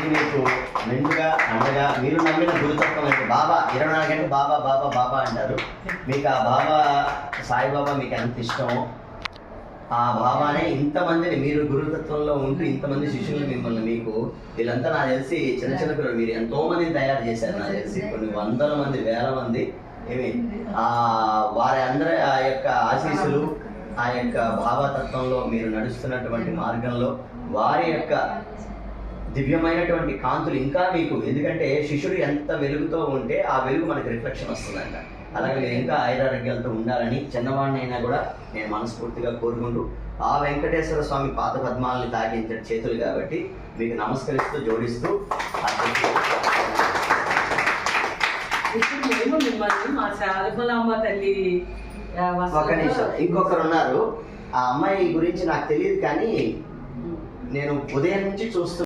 ఇది మీకు మెండుగా అండగా మీరు నమ్మిన గురుతత్వం అంటే బాబా 24 గంటలు బాబా బాబా బాబా అంటారు. మీకు ఆ బాబా సాయిబాబా మీకు ఎంత ఇష్టమో ఆ బాబానే ఇంతమందిని మీరు గురుతత్వంలో ఉంటూ ఇంతమంది శిష్యులు మిమ్మల్ని మీకు వీళ్ళంతా నాకు తెలిసి చిన్న చిన్న పిల్లలు మీరు ఎంతో మందిని తయారు చేశారు. నాకు తెలిసి కొన్ని వందల మంది వేల మంది ఏమి వారి అందరి ఆ యొక్క ఆశీస్సులు ఆ యొక్క భావతత్వంలో మీరు నడుస్తున్నటువంటి మార్గంలో వారి యొక్క దివ్యమైనటువంటి కాంతులు ఇంకా మీకు, ఎందుకంటే శిష్యుడు ఎంత వెలుగుతో ఉంటే ఆ వెలుగు మనకి రిఫ్లెక్షన్ వస్తుందంట. అలాగే మీరు ఇంకా ఆయురారోగ్యాలతో ఉండాలని చిన్నవాడినైనా కూడా నేను మనస్ఫూర్తిగా కోరుకుంటూ ఆ వెంకటేశ్వర స్వామి పాద పద్మాలని తాకించే చేతులు కాబట్టి మీకు నమస్కరిస్తూ జోడిస్తూ మేము మిమ్మల్ని మా శారదమ్మ తల్లి ఒక నిమిషం ఇంకొకరు ఉన్నారు. ఆ అమ్మాయి గురించి నాకు తెలియదు కానీ నేను ఉదయం నుంచి చూస్తూ